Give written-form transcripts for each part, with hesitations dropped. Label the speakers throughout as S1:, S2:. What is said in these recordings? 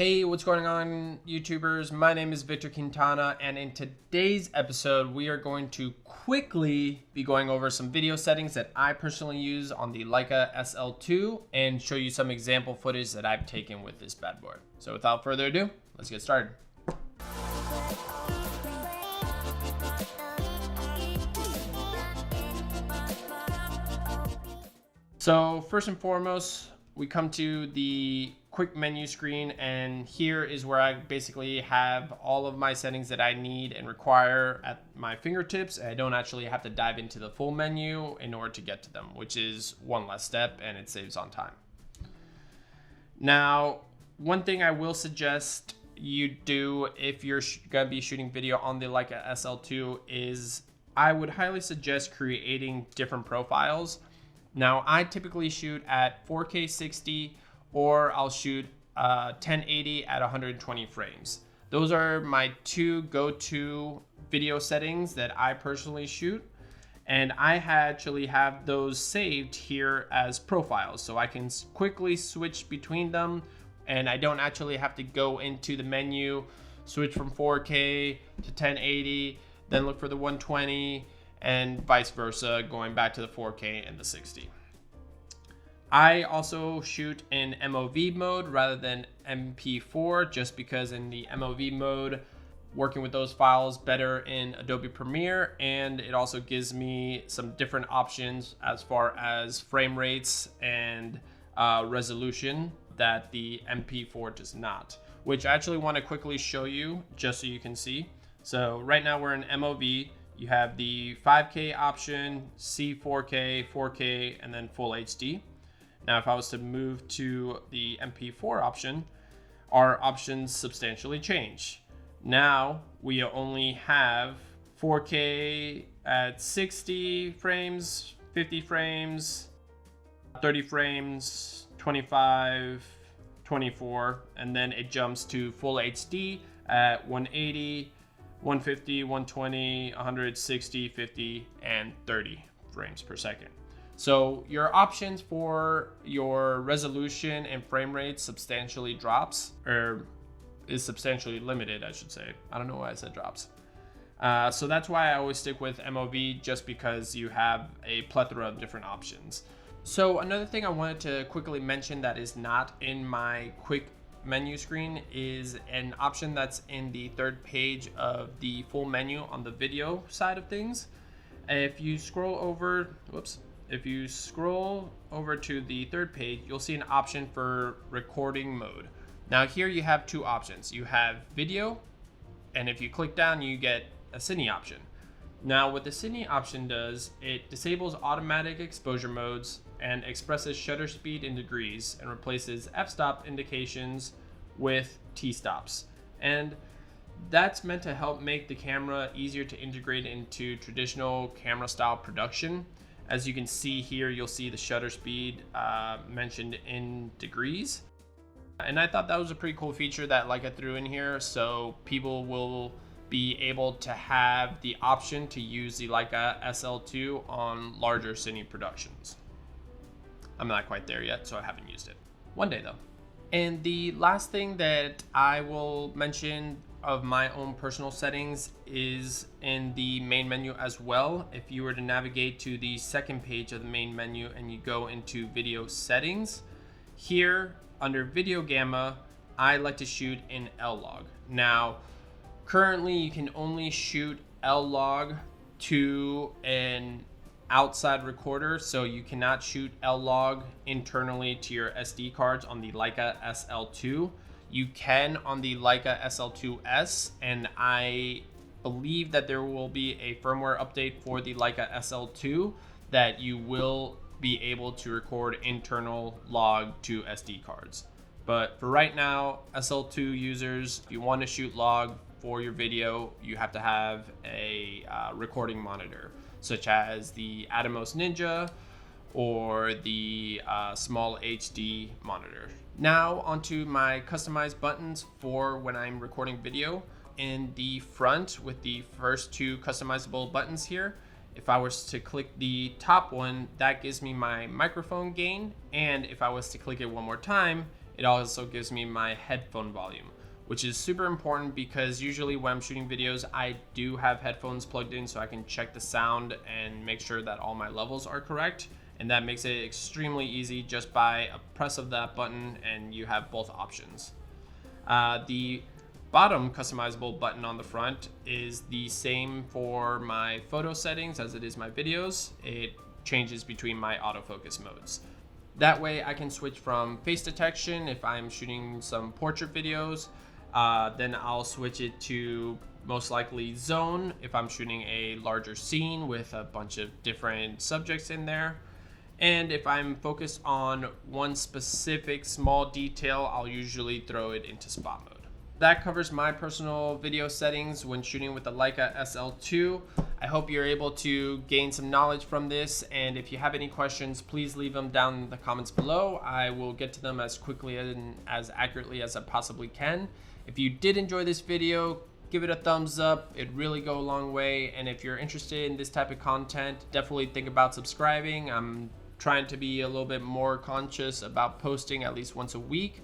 S1: Hey, what's going on, YouTubers? My name is Victor Quintana, and in today's episode, we are going to quickly be going over some video settings that I personally use on the Leica SL2 and show you some example footage that I've taken with this bad boy. So without further ado, let's get started. So first and foremost, we come to the quick menu screen, and here is where I basically have all of my settings that I need and require at my fingertips. I don't actually have to dive into the full menu in order to get to them, which is one less step and it saves on time. Now, one thing I will suggest you do if you're gonna be shooting video on the Leica SL2 is I would highly suggest creating different profiles. Now, I typically shoot at 4K 60, or I'll shoot 1080 at 120 frames. Those are my two go-to video settings that I personally shoot. And I actually have those saved here as profiles, so I can quickly switch between them. And I don't actually have to go into the menu, switch from 4K to 1080, then look for the 120, and vice versa, going back to the 4K and the 60. I also shoot in MOV mode rather than MP4, just because in the MOV mode, working with those files better in Adobe Premiere, and it also gives me some different options as far as frame rates and resolution that the MP4 does not, which I actually want to quickly show you just so you can see. So right now we're in MOV. You have the 5K option, C4K, 4K, and then full HD. Now, if I was to move to the MP4 option, our options substantially change. Now, we only have 4K at 60 frames, 50 frames, 30 frames, 25, 24, and then it jumps to full HD at 180, 150, 120, 160, 50, and 30 frames per second. So your options for your resolution and frame rate substantially drops, or is substantially limited, I should say. I don't know why I said drops. So that's why I always stick with MOV, just because you have a plethora of different options. So another thing I wanted to quickly mention that is not in my quick menu screen is an option that's in the third page of the full menu on the video side of things. If you scroll over, if you scroll over to the third page, you'll see an option for recording mode. Now here you have two options. You have video, and if you click down, you get a cine option. Now what the cine option does, it disables automatic exposure modes and expresses shutter speed in degrees and replaces f-stop indications with t-stops. And that's meant to help make the camera easier to integrate into traditional camera style production. As you can see here, you'll see the shutter speed mentioned in degrees. And I thought that was a pretty cool feature that Leica threw in here, so people will be able to have the option to use the Leica SL2 on larger cine productions. I'm not quite there yet, so I haven't used it. One day though. And the last thing that I will mention of my own personal settings is in the main menu as well. If you were to navigate to the second page of the main menu and you go into video settings, here under video gamma, I like to shoot in L-Log. Now, currently you can only shoot L-Log to an outside recorder, so you cannot shoot L-Log internally to your SD cards on the Leica SL2. You can on the Leica SL2S, and I believe that there will be a firmware update for the Leica SL2 that you will be able to record internal log to SD cards. But for right now, SL2 users, if you want to shoot log for your video, you have to have a recording monitor, such as the Atomos Ninja or the small HD monitor. Now onto my customized buttons for when I'm recording video. In the front with the first two customizable buttons here, if I was to click the top one, that gives me my microphone gain, and if I was to click it one more time, It also gives me my headphone volume, which is super important because usually when I'm shooting videos, I do have headphones plugged in so I can check the sound and make sure that all my levels are correct. And that makes it extremely easy just by a press of that button, and you have both options. The bottom customizable button on the front is the same for my photo settings as it is my videos. It changes between my autofocus modes. That way I can switch from face detection if I'm shooting some portrait videos, then I'll switch it to most likely zone if I'm shooting a larger scene with a bunch of different subjects in there. And if I'm focused on one specific small detail, I'll usually throw it into spot mode. That covers my personal video settings when shooting with the Leica SL2. I hope you're able to gain some knowledge from this, and if you have any questions, please leave them down in the comments below. I will get to them as quickly and as accurately as I possibly can. If you did enjoy this video, give it a thumbs up. It'd really go a long way, and if you're interested in this type of content, definitely think about subscribing. I'm trying to be a little bit more conscious about posting at least once a week,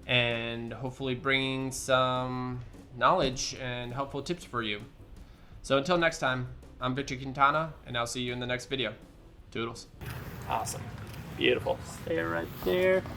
S1: and hopefully bringing some knowledge and helpful tips for you. So until next time, I'm Victor Quintana, and I'll see you in the next video. Toodles.
S2: Awesome. Beautiful. Stay right there.